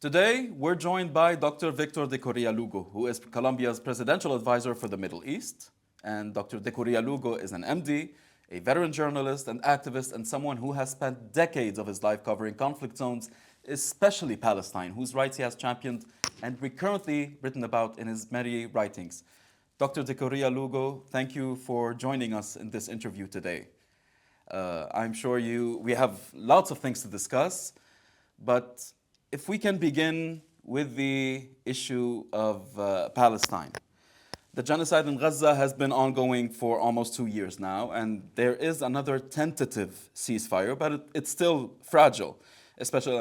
Today, we're joined by Dr. Victor de Currea-Lugo, who is Colombia's presidential advisor for the Middle East. And Dr. de Currea-Lugo is an MD, a veteran journalist and activist, and someone who has spent decades of his life covering conflict zones, especially Palestine, whose rights he has championed and recurrently written about in his many writings. Dr. de Currea-Lugo, thank you for joining us in this interview today. I'm sure we have lots of things to discuss, but if we can begin with the issue of Palestine. The genocide in Gaza has been ongoing for almost 2 years now, and there is another tentative ceasefire, but it's still fragile, especially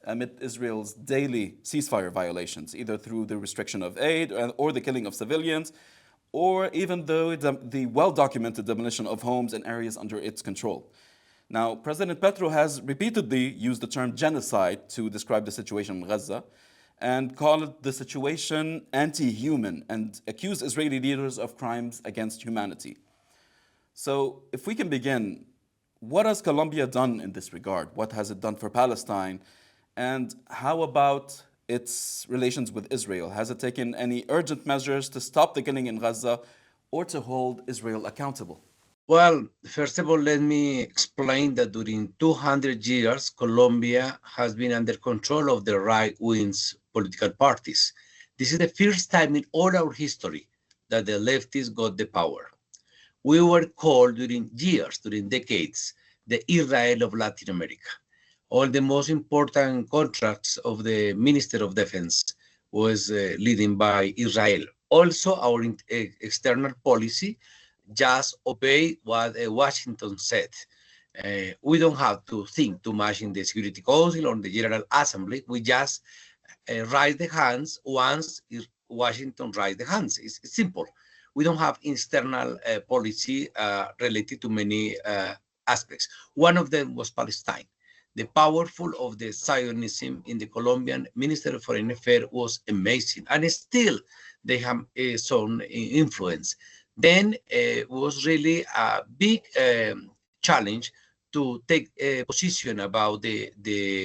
amid Israel's daily ceasefire violations, either through the restriction of aid or the killing of civilians, or even though the well-documented demolition of homes and areas under its control. Now, President Petro has repeatedly used the term genocide to describe the situation in Gaza and called the situation anti-human and accused Israeli leaders of crimes against humanity. So, if we can begin, what has Colombia done in this regard? What has it done for Palestine? And how about its relations with Israel? Has it taken any urgent measures to stop the killing in Gaza or to hold Israel accountable? Well, first of all, let me explain that during 200 years, Colombia has been under control of the right-wing political parties. This is the first time in all our history that the leftists got the power. We were called during years, during decades, the Israel of Latin America. All the most important contracts of the Minister of Defense was leading by Israel. Also, our external policy just obey what Washington said. We don't have to think too much in the Security Council or the General Assembly. We just raise the hands once Washington raise the hands. It's simple. We don't have external policy related to many aspects. One of them was Palestine. The powerful of the Zionism in the Colombian Minister of Foreign Affairs was amazing, and still they have some influence. Then it was really a big challenge to take a position about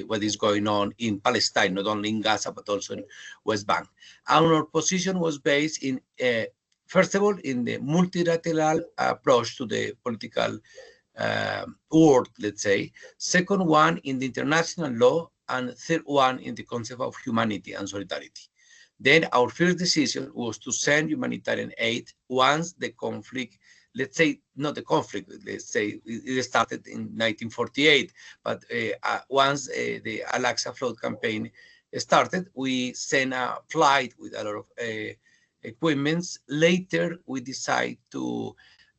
what is going on in Palestine, not only in Gaza, but also in West Bank. And our position was based in, first of all, in the multilateral approach to the political world, let's say. Second one, in the international law. And third one, in the concept of humanity and solidarity. Then our first decision was to send humanitarian aid once the conflict, let's say, not the conflict, let's say it started in 1948, but once the Al-Aqsa flood campaign started, we sent a flight with a lot of equipments. Later, we decided to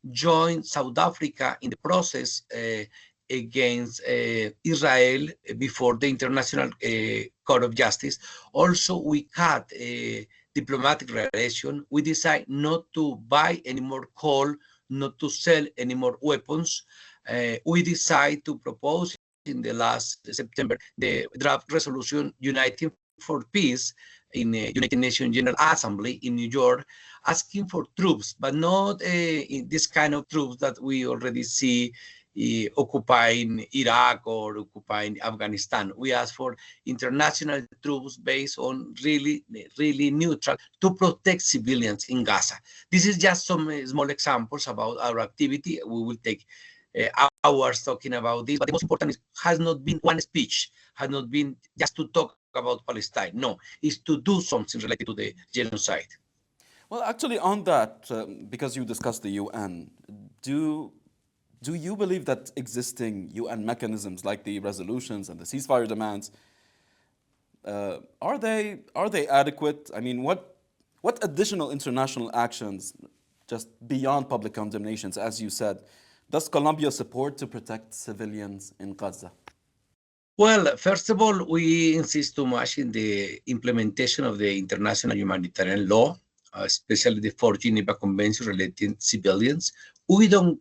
join South Africa in the process against Israel before the International Court of Justice. Also, we cut a diplomatic relation. We decided not to buy any more coal, not to sell any more weapons. We decided to propose in the last September the draft resolution Uniting for Peace in the United Nations General Assembly in New York, asking for troops, but not in this kind of troops that we already see occupying Iraq or occupying Afghanistan. We asked for international troops based on really neutral to protect civilians in Gaza. This is just some small examples about our activity. We will take hours talking about this, but the most important is has not been one speech, has not been just to talk about Palestine. No, it's to do something related to the genocide. Well, actually, on that, because you discussed the UN, do you believe that existing UN mechanisms like the resolutions and the ceasefire demands are they adequate? I mean, what additional international actions, just beyond public condemnations, as you said, does Colombia support to protect civilians in Gaza? Well, first of all, we insist too much in the implementation of the international humanitarian law, especially the 4 Geneva Convention relating civilians. We don't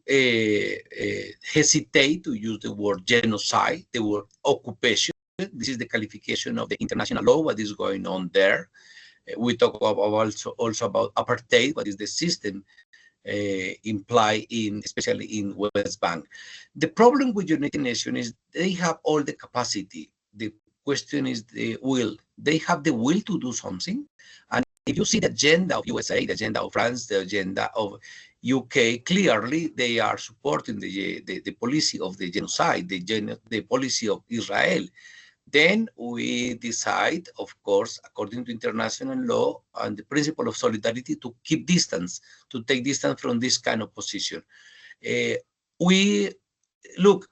hesitate to use the word genocide, the word occupation. This is the qualification of the international law, what is going on there. We talk about also about apartheid, what is the system imply in, especially in West Bank. The problem with United Nations is they have all the capacity. The question is the will, They have the will to do something. And if you see the agenda of USA, the agenda of France, the agenda of UK, clearly they are supporting the policy of the genocide, the policy of Israel. Then we decide, of course, according to international law and the principle of solidarity, to keep distance, to take distance from this kind of position. We look,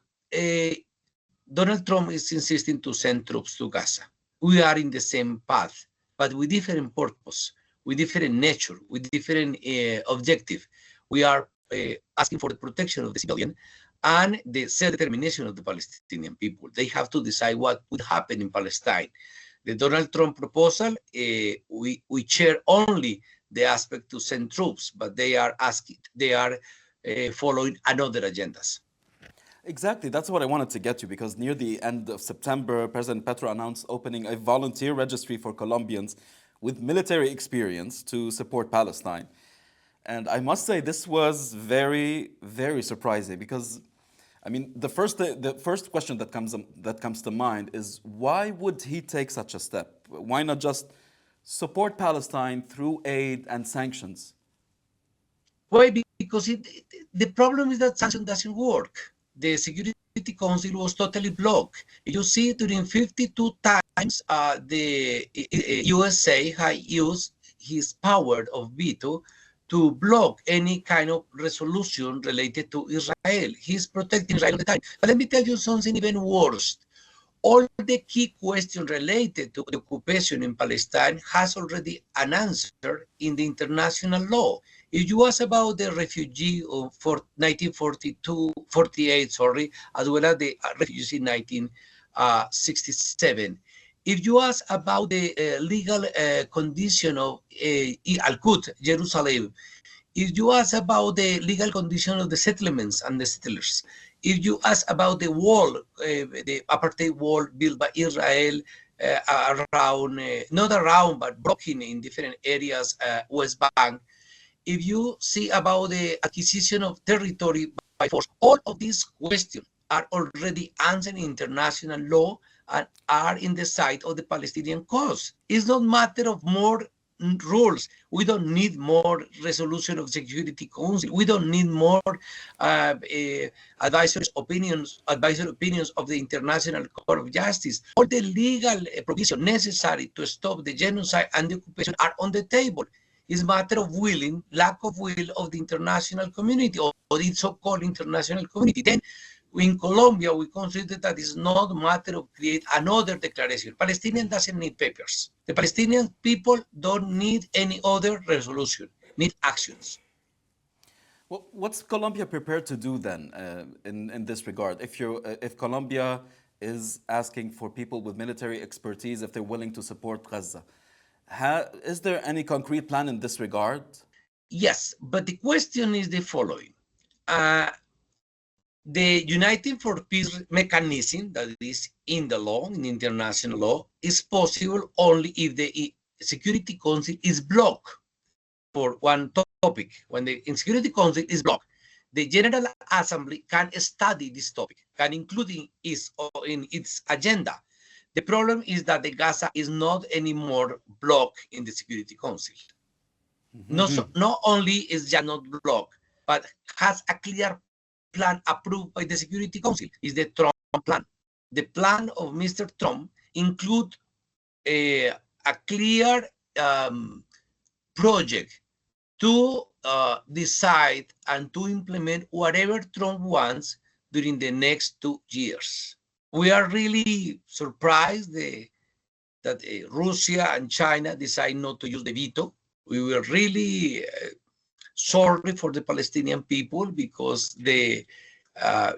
Donald Trump is insisting to send troops to Gaza. We are in the same path, but with different purpose, with different nature, with different objective. We are asking for the protection of the civilian and the self-determination of the Palestinian people. They have to decide what would happen in Palestine. The Donald Trump proposal, we share only the aspect to send troops, but they are following another agendas. Exactly, that's what I wanted to get to, because near the end of September, President Petro announced opening a volunteer registry for Colombians with military experience to support Palestine. And I must say this was very, very surprising because, I mean, the first question that comes to mind is, why would he take such a step? Why not just support Palestine through aid and sanctions? Why? Because the problem is that sanction doesn't work. The Security Council was totally blocked. You see, during 52 times, the USA has used his power of veto to block any kind of resolution related to Israel. He's protecting Israel all the time. But let me tell you something even worse. All the key questions related to the occupation in Palestine has already an answer in the international law. If you ask about the refugee of 1948, as well as the refugees in 1967, if you ask about the legal condition of Al-Quds, Jerusalem, if you ask about the legal condition of the settlements and the settlers, if you ask about the wall, the apartheid wall built by Israel around, not around, but blocking in different areas, West Bank, if you see about the acquisition of territory by force, all of these questions are already answered in international law and are in the side of the Palestinian cause. It's not a matter of more rules. We don't need more resolution of Security Council. We don't need more advisory opinions of the International Court of Justice. All the legal provisions necessary to stop the genocide and the occupation are on the table. It's a matter of lack of will of the international community or the so-called international community. Then in Colombia, we consider that it's not a matter of create another declaration. Palestinian doesn't need papers. The Palestinian people don't need any other resolution, need actions. Well, what's Colombia prepared to do then in this regard? If Colombia is asking for people with military expertise, if they're willing to support Gaza, is there any concrete plan in this regard? Yes, but the question is the following. The United for Peace mechanism that is in the law, in international law, is possible only if the Security Council is blocked for one topic. When the Security Council is blocked, the General Assembly can study this topic, can include in its agenda. The problem is that the Gaza is not anymore blocked in the Security Council. Mm-hmm. Not only is just not blocked, but has a clear plan approved by the Security Council, is the Trump plan. The plan of Mr. Trump includes a clear project to decide and to implement whatever Trump wants during the next 2 years. We are really surprised that Russia and China decide not to use the veto. We were really sorry for the Palestinian people because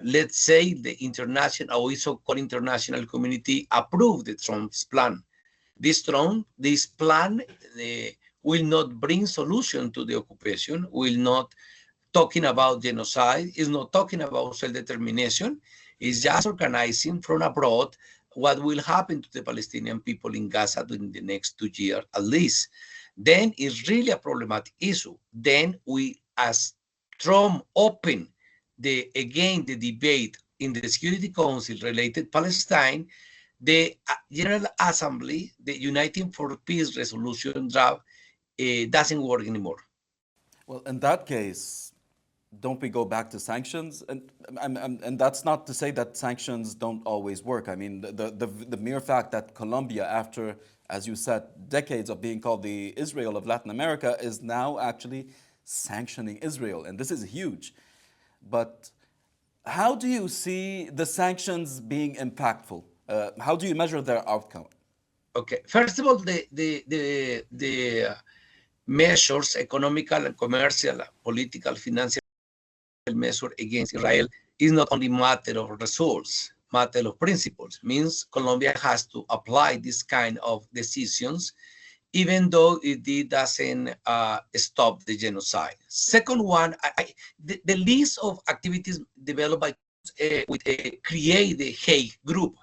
let's say the international, or so-called international community approved the Trump's plan. This plan will not bring solution to the occupation, will not talking about genocide, is not talking about self-determination, is just organizing from abroad what will happen to the Palestinian people in Gaza during the next 2 years at least. Then it's really a problematic issue. Then as Trump opened again the debate in the Security Council related Palestine, the General Assembly, the Uniting for Peace resolution draft, doesn't work anymore. Well, in that case, don't we go back to sanctions? And that's not to say that sanctions don't always work. I mean, the mere fact that Colombia, after, as you said, decades of being called the Israel of Latin America, is now actually sanctioning Israel. And this is huge. But how do you see the sanctions being impactful? How do you measure their outcome? Okay, first of all, the measures, economical and commercial, political, financial measure against Israel is not only matter of results, matter of principles. Means Colombia has to apply this kind of decisions, even though it doesn't stop the genocide. Second one, the list of activities developed by create the Hague Group.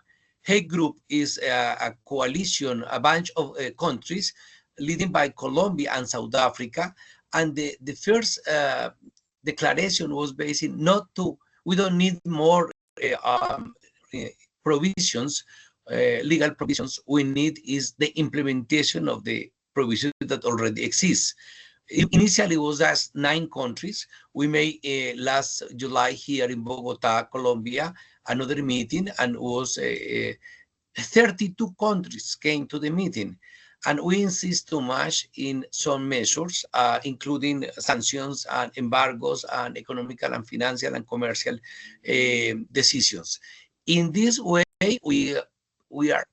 Hague Group is a coalition, a bunch of countries leading by Colombia and South Africa. And the first declaration was based not to, we don't need more provisions, legal provisions. We need is the implementation of the provisions that already exist. Initially, it was just 9 countries. We made last July here in Bogota, Colombia, another meeting, and it was 32 countries came to the meeting. And we insist too much in some measures, including sanctions and embargoes and economical and financial and commercial decisions. In this way, we are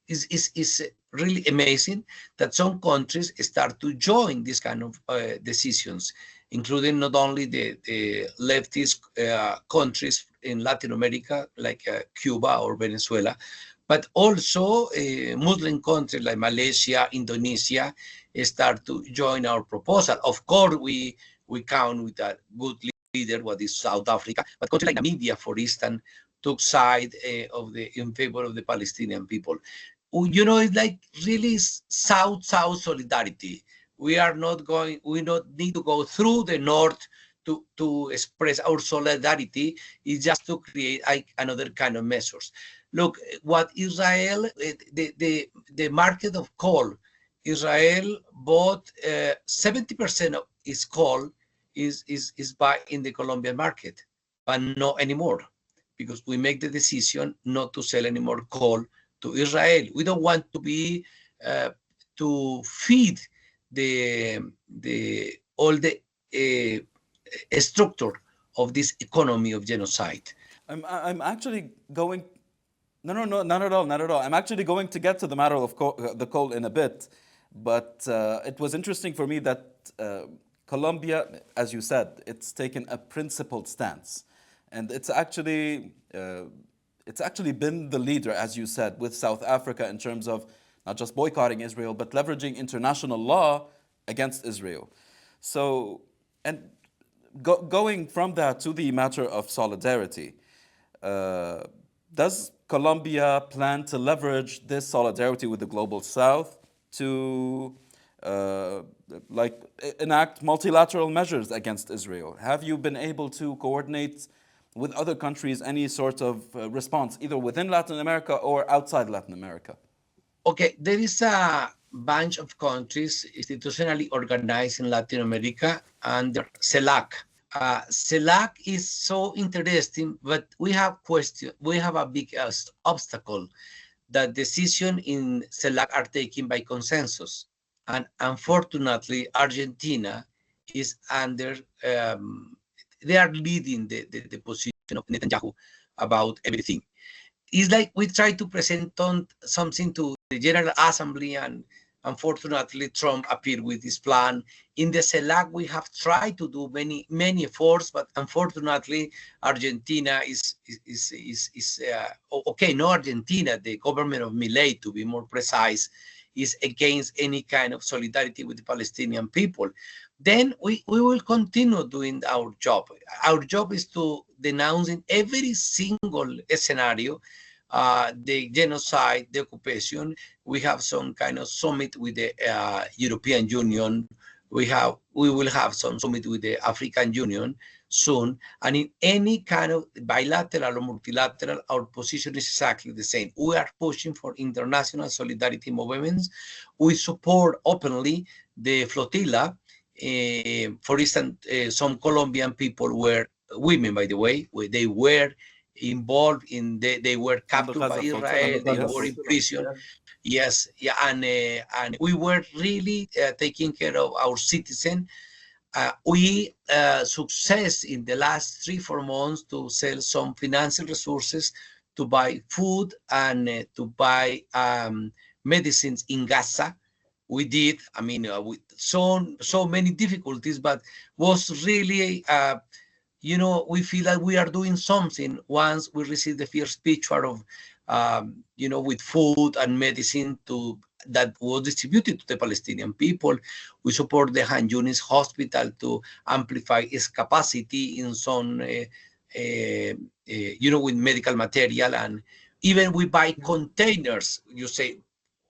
is really amazing that some countries start to join this kind of decisions, including not only the leftist countries in Latin America, like Cuba or Venezuela, but also Muslim countries like Malaysia, Indonesia, start to join our proposal. Of course, we count with a good leader, what is South Africa, but countries like Namibia, for instance, took side in favor of the Palestinian people. You know, it's like really South-South solidarity. We don't need to go through the North to express our solidarity. It's just to create another kind of measures. Look, what Israel, the market of coal, Israel bought 70% of its coal is buy in the Colombian market, but not anymore, because we make the decision not to sell any more coal to Israel. We don't want to be to feed all the structure of this economy of genocide. I'm actually going. No, not at all, not at all. I'm actually going to get to the matter of the coal in a bit, but it was interesting for me that Colombia, as you said, it's taken a principled stance, and it's actually been the leader, as you said, with South Africa in terms of not just boycotting Israel, but leveraging international law against Israel. So, and going from that to the matter of solidarity, does Colombia plan to leverage this solidarity with the global South to enact multilateral measures against Israel? Have you been able to coordinate with other countries any sort of response, either within Latin America or outside Latin America? Okay, there is a bunch of countries institutionally organized in Latin America under CELAC. CELAC is so interesting, but we have a big obstacle. That decisions in CELAC are taken by consensus. And unfortunately, Argentina is under, they are leading the position of Netanyahu about everything. It's like we try to present something to the General Assembly, and unfortunately, Trump appeared with this plan. In the CELAC, we have tried to do many efforts, but unfortunately, Argentina is okay. No, Argentina, the government of Milei, to be more precise, is against any kind of solidarity with the Palestinian people. Then we will continue doing our job. Our job is to denounce in every single scenario the genocide, the occupation. We have some kind of summit with the European Union We will have some summit with the African Union soon, and in any kind of bilateral or multilateral, our position is exactly the same. We are pushing for international solidarity movements. We support openly the flotilla. For instance, some Colombian people were women, by the way, they were involved in they were On the captured by Gaza Israel, flotilla, they were yes. in prison. Yes, yeah, and we were really taking care of our citizens. We success in the last 3-4 months to sell some financial resources to buy food and to buy medicines in Gaza. We did. I mean, with so many difficulties, but was really we feel that we are doing something once we receive the first picture of with food and medicine that was distributed to the Palestinian people. We support the Han Yunis hospital to amplify its capacity in some with medical material, and even we buy containers. You say,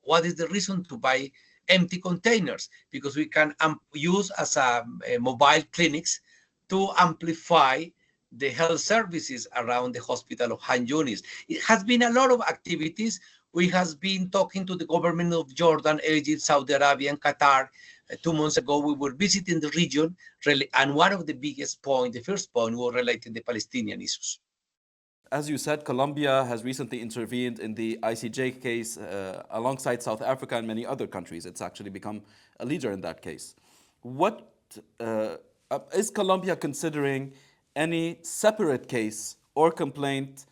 what is the reason to buy empty containers? Because we can use as a mobile clinics to amplify the health services around the hospital of Han Yunis. It has been a lot of activities. We have been talking to the government of Jordan, Egypt, Saudi Arabia, and Qatar. 2 months ago, we were visiting the region, and one of the biggest points, the first point, was related to the Palestinian issues. As you said, Colombia has recently intervened in the ICJ case alongside South Africa and many other countries. It's actually become a leader in that case. What is Colombia considering any separate case or complaint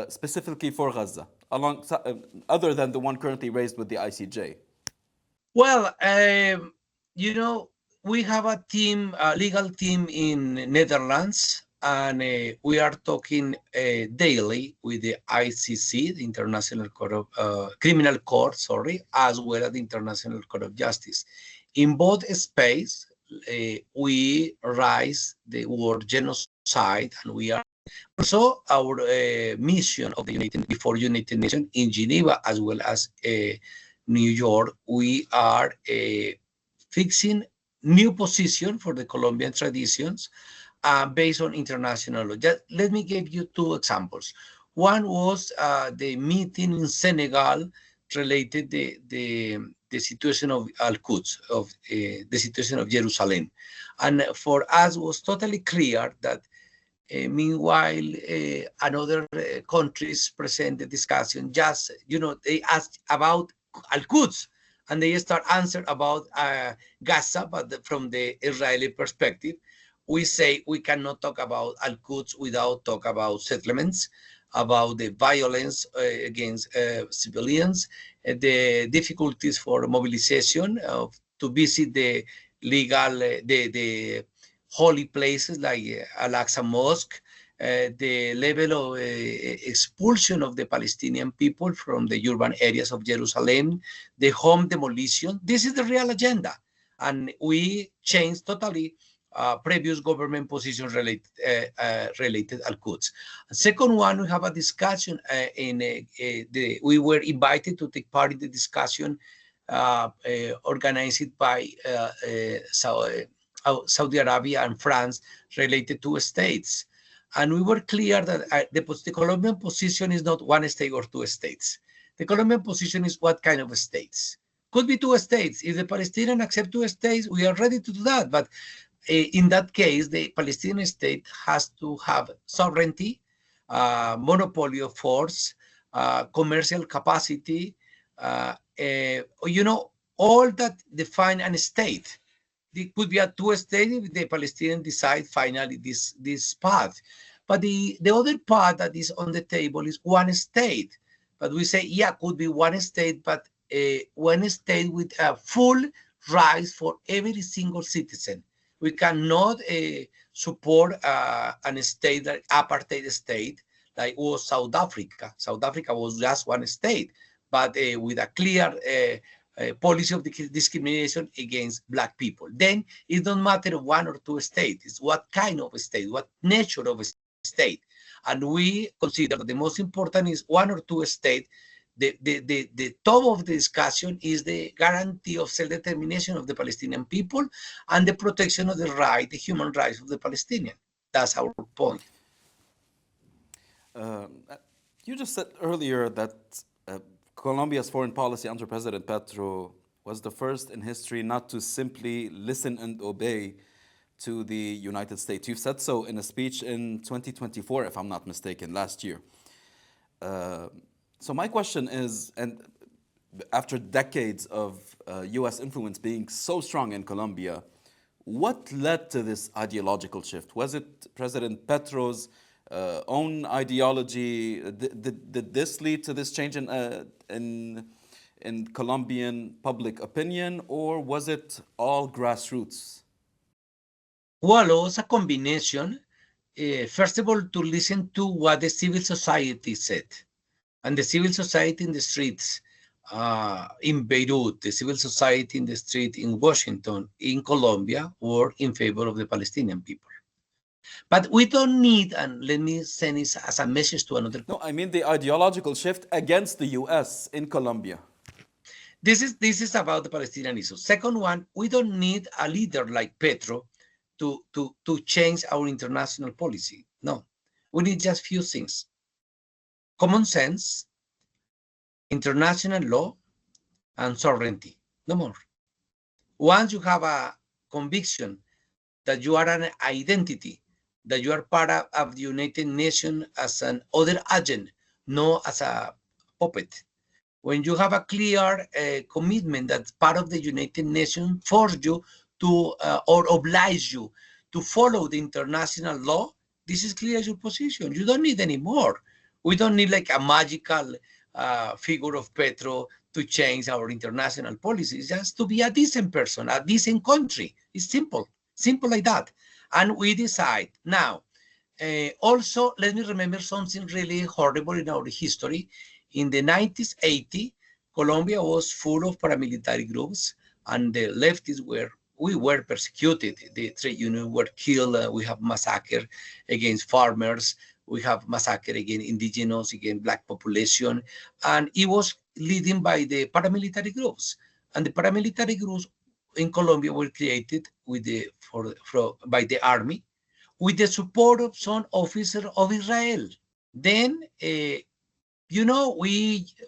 specifically for Gaza, other than the one currently raised with the ICJ? Well, we have a team, a legal team in Netherlands, and we are talking daily with the ICC, the International Court of Criminal Court, sorry, as well as the International Court of Justice. In both space, we raise the word genocide, and we are also our mission of the United Nations in Geneva, as well as New York. We are fixing new position for the Colombian traditions based on international law. Just let me give you 2 examples. One was the meeting in Senegal related the situation of Al-Quds, of the situation of Jerusalem. And for us was totally clear that meanwhile, another countries present the discussion, just, they asked about Al-Quds, and they start answer about Gaza, but from the Israeli perspective. We say we cannot talk about Al-Quds without talk about settlements, about the violence against civilians, the difficulties for mobilization to visit the legal, the holy places like Al-Aqsa Mosque, the level of expulsion of the Palestinian people from the urban areas of Jerusalem, the home demolition. This is the real agenda. And we changed totally previous government positions related Al-Quds. Second one, we have a discussion we were invited to take part in the discussion organized by Saudi Arabia and France related to states. And we were clear that the Colombian position is not 1 state or 2 states. The Colombian position is what kind of states. Could be 2 states. If the Palestinians accept 2 states, we are ready to do that. But in that case, the Palestinian state has to have sovereignty, monopoly of force, commercial capacity, all that define a state. It could be a 2 state if the Palestinians decide finally this path. But the other path that is on the table is 1 state. But we say, yeah, could be 1 state, but 1 state with a full rights for every single citizen. We cannot support a state like apartheid state, like was South Africa. South Africa was just 1 state, but with a clear policy of discrimination against Black people. Then it don't matter 1 or 2 states. It's what kind of a state, what nature of a state. And we consider that the most important is 1 or 2 states The top of the discussion is the guarantee of self-determination of the Palestinian people and the protection of the human rights of the Palestinian. That's our point. Um, uh, you just said earlier that uh, Colombia's foreign policy under President Petro was the first in history not to simply listen and obey to the United States. You've said so in a speech in 2024, if I'm not mistaken, last year. Uh, so my question is, and after decades of U.S. influence being so strong in Colombia, what led to this ideological shift? Was it President Petro's own ideology? Did this lead to this change in Colombian public opinion, or was it all grassroots? Well, it was a combination. First of all, to listen to what the civil society said. And the civil society in the streets in Beirut, the civil society in the street in Washington, in Colombia, were in favor of the Palestinian people. But we don't need, and let me send this as a message to another. No, I mean the ideological shift against the U.S. in Colombia. This is about the Palestinian issue. Second one, we don't need a leader like Petro to change our international policy. No, we need just few things. Common sense, international law, and sovereignty. No more. Once you have a conviction that you are an identity, that you are part of the United Nations as an other agent, not as a puppet. When you have a clear commitment that part of the United Nations force you to or oblige you to follow the international law, this is clear as your position. You don't need any more. We don't need like a magical figure of Petro to change our international policies, just to be a decent person, a decent country. It's simple like that. And we decide. Now, also, let me remember something really horrible in our history. In the 1980s, Colombia was full of paramilitary groups, and the leftists we were persecuted. The trade unions were killed. We have massacre against farmers. We have massacre against indigenous, against black population. And it was leading by the paramilitary groups. And the paramilitary groups in Colombia were created by the army with the support of some officers of Israel. Then, we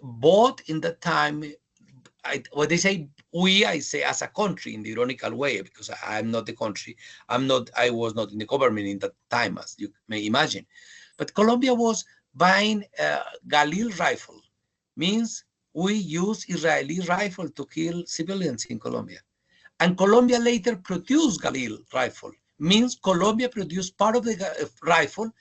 bought in that time, what they say, I say as a country in the ironical way, because I'm not the country. I was not in the government in that time, as you may imagine. But Colombia was buying Galil rifle, means we use Israeli rifle to kill civilians in Colombia. And Colombia later produced Galil rifle, means Colombia produced part of the rifle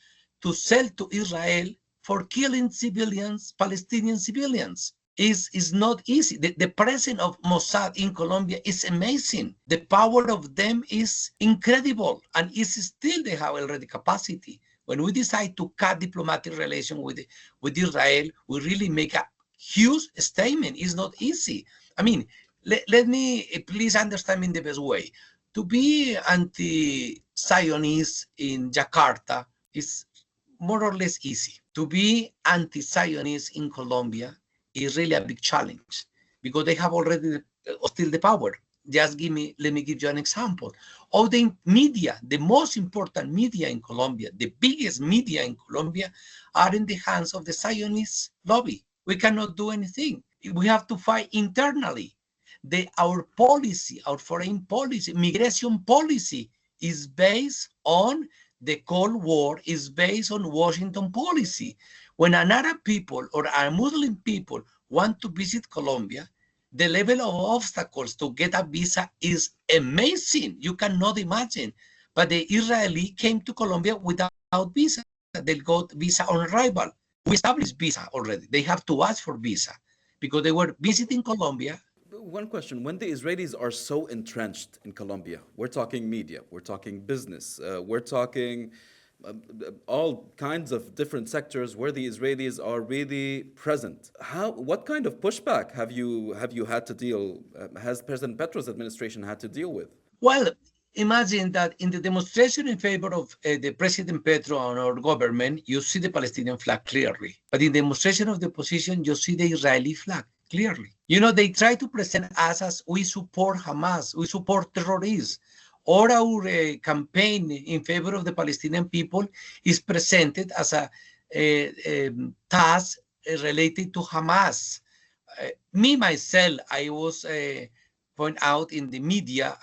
to sell to Israel for killing civilians, Palestinian civilians. Is not easy. The presence of Mossad in Colombia is amazing. The power of them is incredible, and they have already capacity. When we decide to cut diplomatic relations with Israel, we really make a huge statement. It's not easy. I mean, let me please understand me in the best way. To be anti-Zionist in Jakarta is more or less easy. To be anti-Zionist in Colombia is really a big challenge because they have already still the power. Let me give you an example. Of the media, the most important media in Colombia, the biggest media in Colombia are in the hands of the Zionist lobby. We cannot do anything. We have to fight internally. Our policy, our foreign policy, migration policy is based on the Cold War, is based on Washington policy. When an Arab people or a Muslim people want to visit Colombia, the level of obstacles to get a visa is amazing. You cannot imagine. But the Israeli came to Colombia without visa. They got visa on arrival. We established visa already. They have to ask for visa because they were visiting Colombia. One question. When the Israelis are so entrenched in Colombia, we're talking media, we're talking business, we're talking all kinds of different sectors where the Israelis are really present. What kind of pushback have you had to deal? Has President Petro's administration had to deal with? Well, imagine that in the demonstration in favor of the President Petro and our government, you see the Palestinian flag clearly. But in the demonstration of the opposition, you see the Israeli flag clearly. You know, they try to present us as we support Hamas, we support terrorists. Or our campaign in favor of the Palestinian people is presented as a task related to Hamas. Me, myself, I was point out in the media,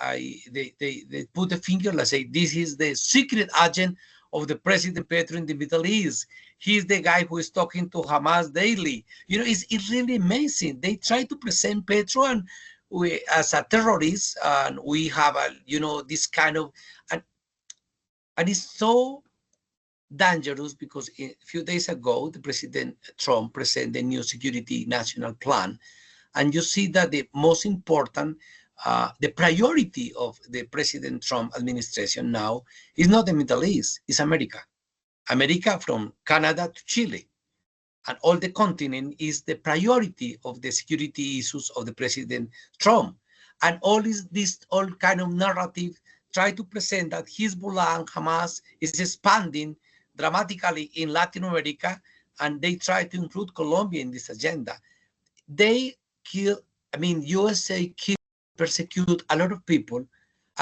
they put a finger and say, this is the secret agent of the President Petro in the Middle East. He's the guy who is talking to Hamas daily. You know, it's really amazing. They try to present Petro and as a terrorist, and we have a, you know, this kind of, and it's so dangerous because a few days ago, the President Trump presented the new security national plan, and you see that the most important, the priority of the President Trump administration now is not the Middle East, it's America. America from Canada to Chile. And all the continent is the priority of the security issues of the President Trump. And all this all kind of narrative try to present that Hezbollah and Hamas is expanding dramatically in Latin America, and they try to include Colombia in this agenda. They kill, I mean, USA kill, persecute a lot of people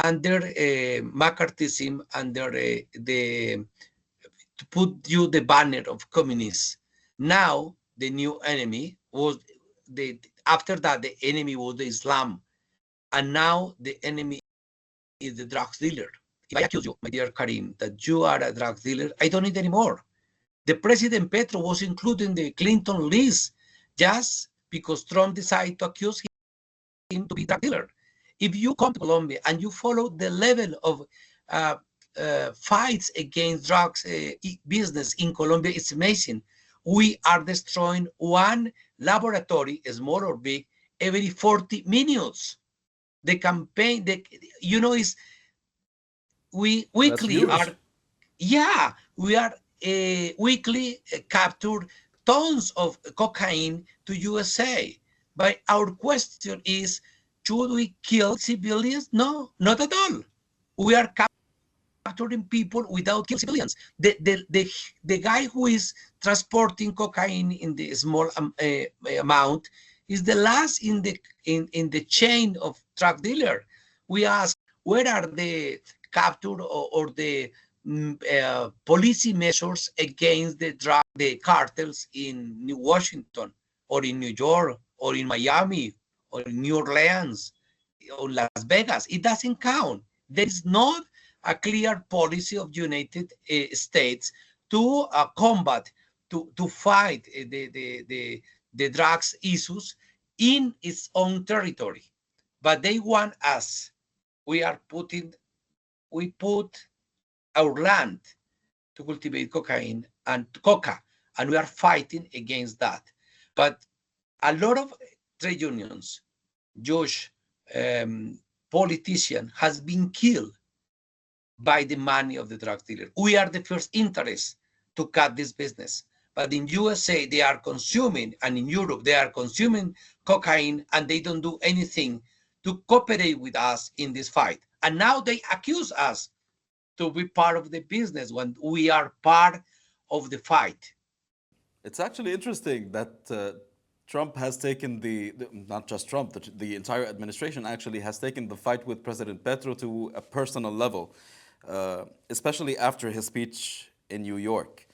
under McCarthyism, under to put you the banner of communists. Now the new enemy was after that the enemy was the Islam, and now the enemy is the drugs dealer. If I accuse you, my dear Karim, that you are a drug dealer, I don't need anymore. The President Petro was included in the Clinton list just because Trump decided to accuse him to be a drug dealer. If you come to Colombia and you follow the level of fights against drugs business in Colombia, it's amazing. We are destroying one laboratory, small or big, every 40 minutes. The campaign, you know, is we weekly are, yeah, we are weekly captured tons of cocaine to USA. But our question is, should we kill civilians? No, not at all. We are capturing people without killing civilians. The guy who is transporting cocaine in the small amount is the last in the chain of drug dealer. We ask, where are the capture or the policy measures against the cartels in New Washington or in New York or in Miami or in New Orleans or Las Vegas? It doesn't count. There is not a clear policy of United States to combat, to fight the drugs issues in its own territory. But they want us. We put our land to cultivate cocaine and coca, and we are fighting against that. But a lot of trade unions, Jewish politicians has been killed by the money of the drug dealer. We are the first interest to cut this business. But in USA, they are consuming, and in Europe, they are consuming cocaine, and they don't do anything to cooperate with us in this fight. And now they accuse us to be part of the business when we are part of the fight. It's actually interesting that Trump has taken not just Trump, the entire administration actually has taken the fight with President Petro to a personal level, especially after his speech in New York.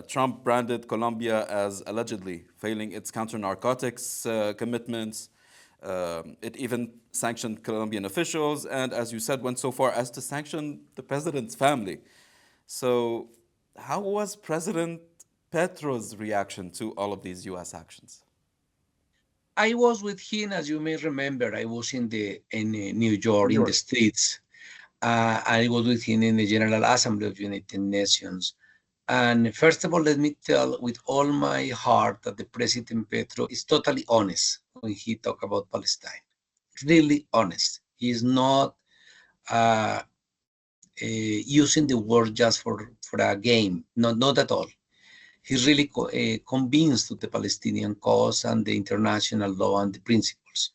Trump branded Colombia as allegedly failing its counter-narcotics commitments. It even sanctioned Colombian officials and, as you said, went so far as to sanction the president's family. So how was President Petro's reaction to all of these U.S. actions? I was with him, as you may remember. I was in New York, in the States. I was with him in the General Assembly of United Nations. And first of all, let me tell with all my heart that the President Petro is totally honest when he talks about Palestine. Really honest. He is not using the word just for a game. Not at all. He's really convinced of the Palestinian cause and the international law and the principles.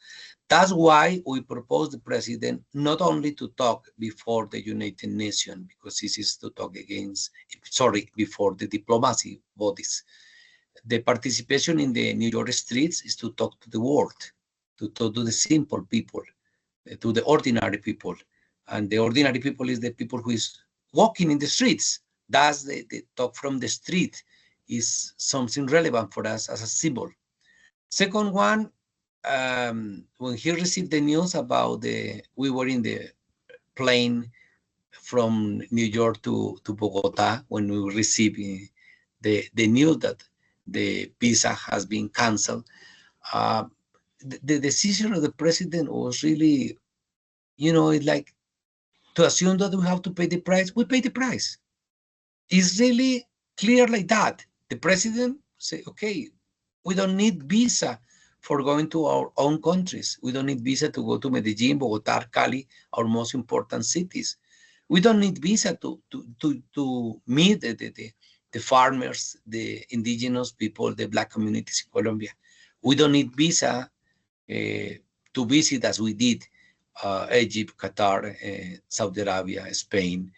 That's why we propose the president not only to talk before the United Nations, because this is to talk before the diplomacy bodies. The participation in the New York streets is to talk to the world, to talk to the simple people, to the ordinary people. And the ordinary people is the people who is walking in the streets. That's the talk from the street is something relevant for us as a symbol. Second one, when he received the news about we were in the plane from New York to Bogota, when we received the news that the visa has been canceled, the decision of the president was really, it's like to assume that we have to pay the price, we pay the price. It's really clear like that. The president say, okay, we don't need visa for going to our own countries. We don't need visa to go to Medellin, Bogota, Cali, our most important cities. We don't need visa to meet the farmers, the indigenous people, the Black communities in Colombia. We don't need visa to visit as we did Egypt, Qatar, Saudi Arabia, Spain.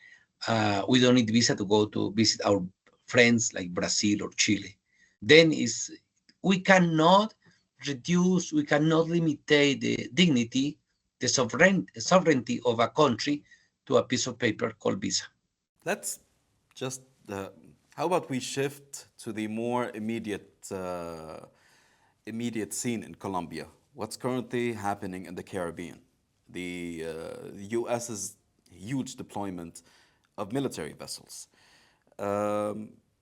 We don't need visa to go to visit our friends like Brazil or Chile. Then we cannot reduce, we cannot limit the dignity, the sovereignty of a country to a piece of paper called visa. Let's just, how about we shift to the more immediate scene in Colombia? What's currently happening in the Caribbean? The US's huge deployment of military vessels.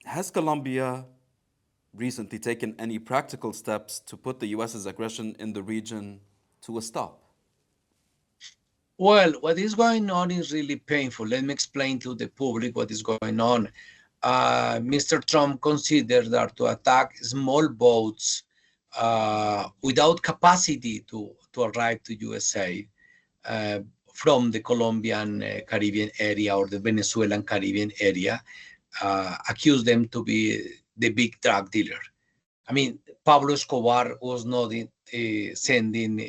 Has Colombia recently taken any practical steps to put the US's aggression in the region to a stop? Well, what is going on is really painful. Let me explain to the public what is going on. Mr. Trump considered that to attack small boats without capacity to arrive to USA from the Colombian Caribbean area or the Venezuelan Caribbean area, accused them to be the big drug dealer. I mean, Pablo Escobar was not sending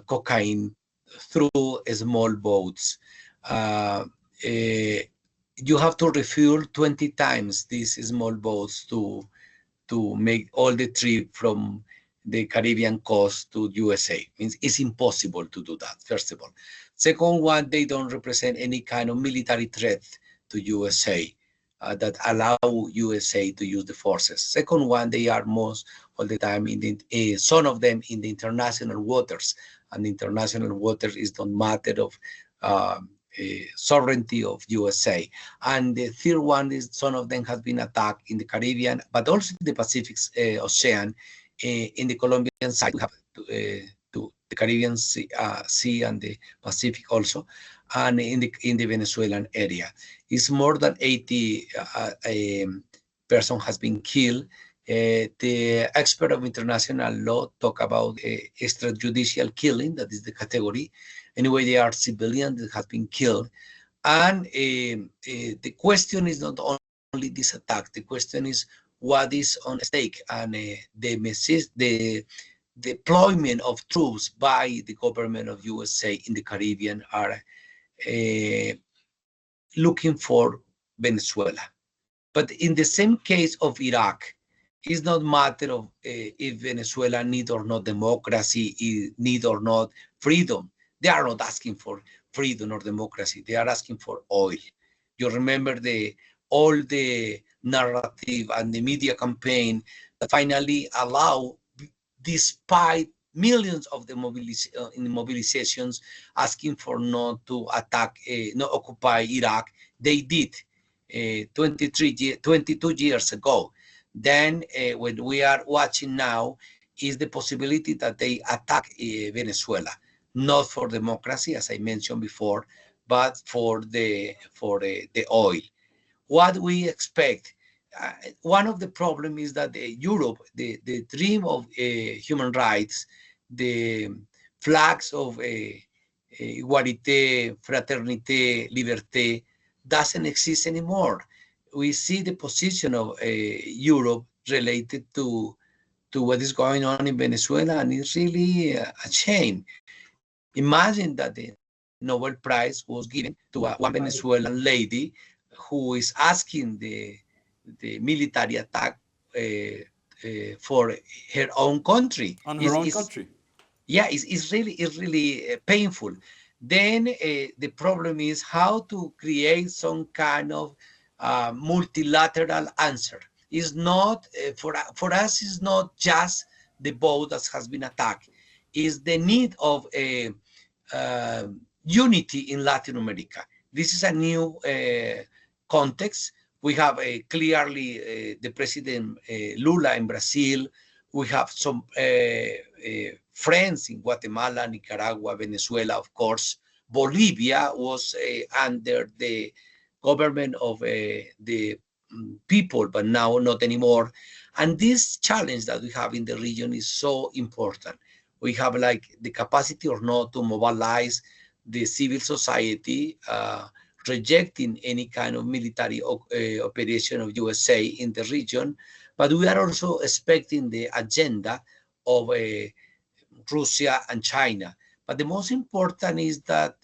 cocaine through small boats. You have to refuel 20 times these small boats to make all the trip from the Caribbean coast to USA. Means it's impossible to do that, first of all. Second one, they don't represent any kind of military threat to USA that allow USA to use the forces. Second one, they are most all the time some of them in the international waters, and the international waters is not matter of sovereignty of USA. And the third one is some of them have been attacked in the Caribbean, but also in the Pacific Ocean. In the Colombian side, we have to the Caribbean sea and the Pacific also, and in the Venezuelan area. It's more than 80 person has been killed. The expert of international law talk about extrajudicial killing, that is the category. Anyway, they are civilians that have been killed. And the question is not only this attack, the question is what is on stake, and the deployment of troops by the government of USA in the Caribbean are looking for Venezuela. But in the same case of Iraq, it's not matter of if Venezuela need or not democracy, need or not freedom. They are not asking for freedom or democracy. They are asking for oil. You remember all the narrative and the media campaign that finally allow, despite millions of the mobilizations asking for not to attack, not occupy Iraq, they did 22 years ago. Then what we are watching now is the possibility that they attack Venezuela, not for democracy, as I mentioned before, but for the oil. What we expect, one of the problems is that Europe, the dream of human rights, the flags of igualité, fraternité, liberté, doesn't exist anymore. We see the position of Europe related to to what is going on in Venezuela, and it's really a shame. Imagine that the Nobel Prize was given to one Venezuelan lady who is asking the military attack for her own country. On her own country. Yeah, it's really painful. Then the problem is how to create some kind of multilateral answer. It's not for us. It's not just the boat that has been attacked. It's the need of a unity in Latin America. This is a new context. We have clearly the President Lula in Brazil. We have some friends in Guatemala, Nicaragua, Venezuela, of course. Bolivia was under the government of the people, but now not anymore. And this challenge that we have in the region is so important. We have like the capacity or not to mobilize the civil society, rejecting any kind of military operation of USA in the region. But we are also expecting the agenda of Russia and China. But the most important is that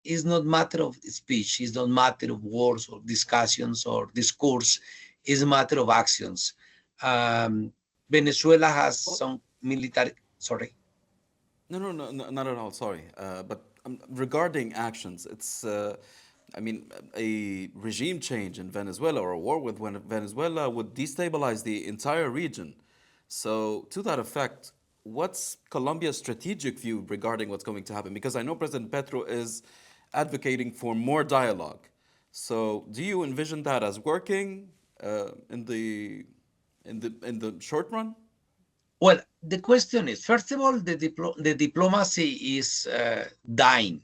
it's not matter of speech, it's not matter of words or discussions or discourse, it's a matter of actions. Venezuela has some military, sorry. No, not at all. Sorry, but regarding actions, it's. I mean, a regime change in Venezuela or a war with Venezuela would destabilize the entire region. So, to that effect, what's Colombia's strategic view regarding what's going to happen? Because I know President Petro is advocating for more dialogue. So, do you envision that as working in the short run? Well, the question is, first of all, the diplomacy is dying,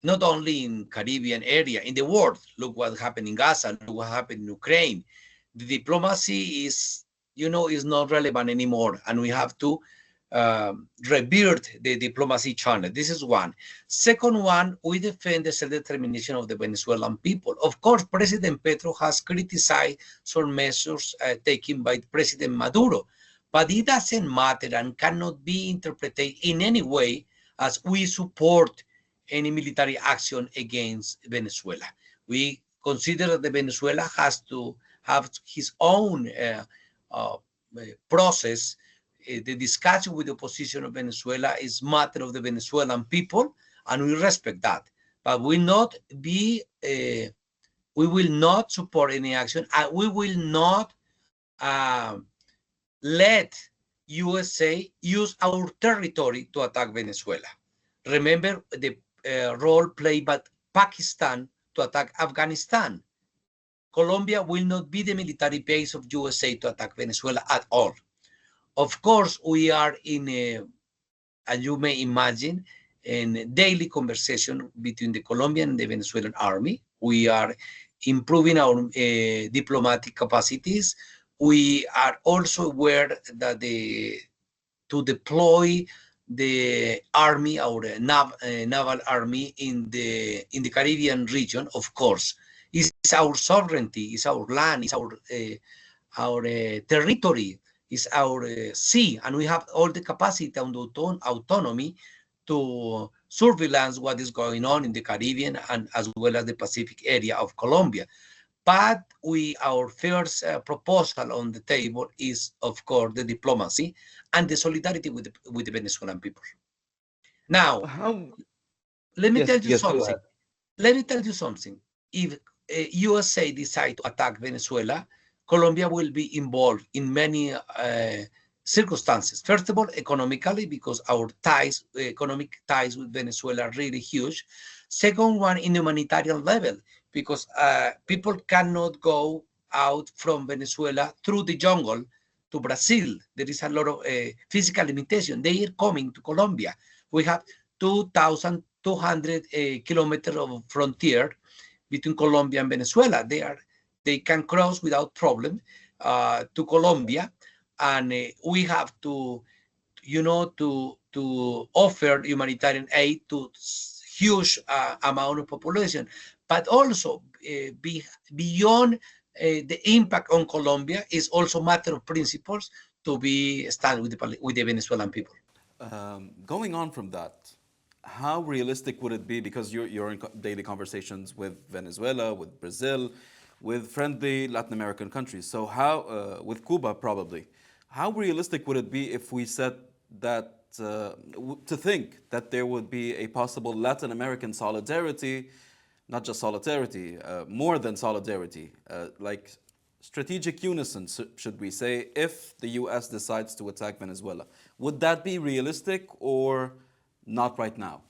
not only in Caribbean area, in the world. Look what happened in Gaza, look what happened in Ukraine. The diplomacy is, is not relevant anymore, and we have to rebirth the diplomacy channel. This is one. Second one, we defend the self-determination of the Venezuelan people. Of course, President Petro has criticized some measures taken by President Maduro, but it doesn't matter and cannot be interpreted in any way as we support any military action against Venezuela. We consider that the Venezuela has to have his own process. The discussion with the opposition of Venezuela is matter of the Venezuelan people, and we respect that. But we will not support any action, and we will not let USA use our territory to attack Venezuela. Remember the role played by Pakistan to attack Afghanistan. Colombia will not be the military base of USA to attack Venezuela at all. Of course, we are as you may imagine, in daily conversation between the Colombian and the Venezuelan army. We are improving our diplomatic capacities. We are also aware that to deploy the army, our naval army in the Caribbean region, of course, is our sovereignty, is our land, is our territory, is our sea, and we have all the capacity and autonomy to surveillance what is going on in the Caribbean and as well as the Pacific area of Colombia. But our first proposal on the table is, of course, the diplomacy and the solidarity with the Venezuelan people. Now, let me tell you something. Let me tell you something. If USA decide to attack Venezuela, Colombia will be involved in many circumstances. First of all, economically, because our economic ties with Venezuela are really huge. Second one, in the humanitarian level, because people cannot go out from Venezuela through the jungle to Brazil. There is a lot of physical limitation. They are coming to Colombia. We have 2,200 kilometers of frontier between Colombia and Venezuela. They can cross without problem to Colombia, and we have to offer humanitarian aid to huge amount of population, but also beyond the impact on Colombia is also a matter of principles to be stand with the Venezuelan people. Going on from that, how realistic would it be? Because you're in daily conversations with Venezuela, with Brazil, with friendly Latin American countries. So how, with Cuba probably, how realistic would it be if we said that to think that there would be a possible Latin American solidarity, not just solidarity, more than solidarity, like strategic unison, should we say, if the US decides to attack Venezuela? Would that be realistic or not right now?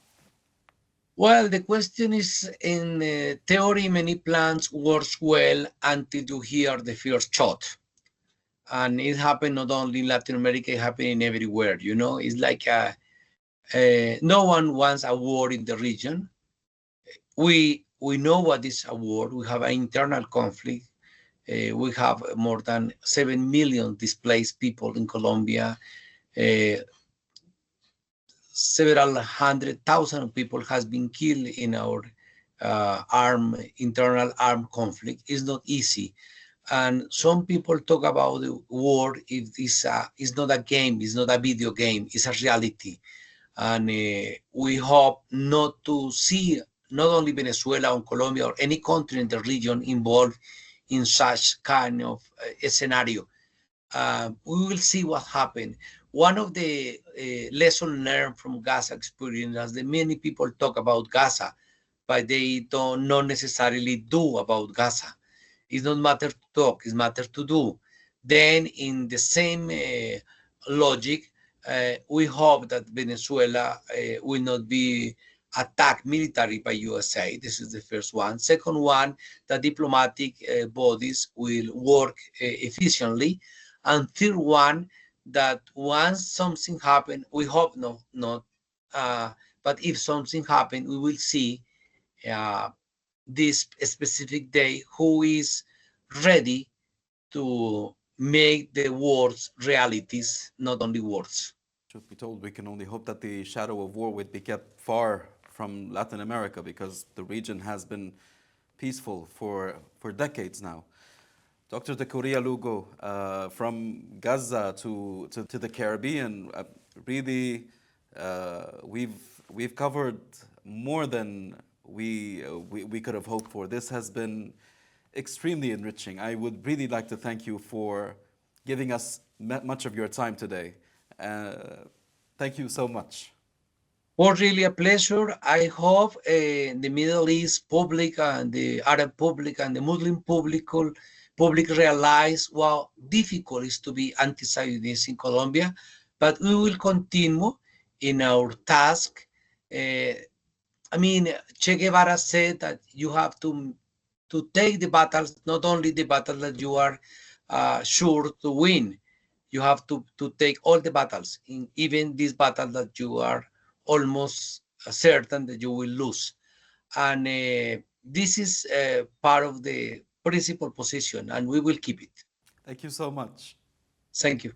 Well, the question is, in theory, many plans works well until you hear the first shot. And it happened not only in Latin America, it happened everywhere. It's like no one wants a war in the region. We know what is a war. We have an internal conflict. We have more than 7 million displaced people in Colombia. Several 100,000 people has been killed in our internal armed conflict. It's not easy. And some people talk about the war. It's not a game. It's not a video game. It's a reality. And we hope not to see not only Venezuela or Colombia or any country in the region involved in such kind of scenario. We will see what happened. One of the lessons learned from Gaza experience is that many people talk about Gaza, but they don't not necessarily do about Gaza. It's not matter to talk, it's matter to do. Then in the same logic, we hope that Venezuela will not be attacked military by USA. This is the first one. Second one, that diplomatic bodies will work efficiently. And third one, that once something happen, we hope not, but if something happen, we will see uh, this specific day who is ready to make the words realities, not only words. Truth be told, we can only hope that the shadow of war would be kept far from Latin America because the region has been peaceful for decades now. Dr. de Currea-Lugo, from Gaza to the Caribbean, really, we've covered more than we could have hoped for. This has been extremely enriching. I would really like to thank you for giving us much of your time today. Thank you so much. Was really a pleasure. I hope the Middle East public and the Arab public and the Muslim public realize how difficult it is to be anti-Zionist in Colombia, but we will continue in our task. Che Guevara said that you have to take the battles, not only the battle that you are sure to win. You have to take all the battles, even this battle that you are almost certain that you will lose. And this is part of the principal position, and we will keep it. Thank you so much. Thank you.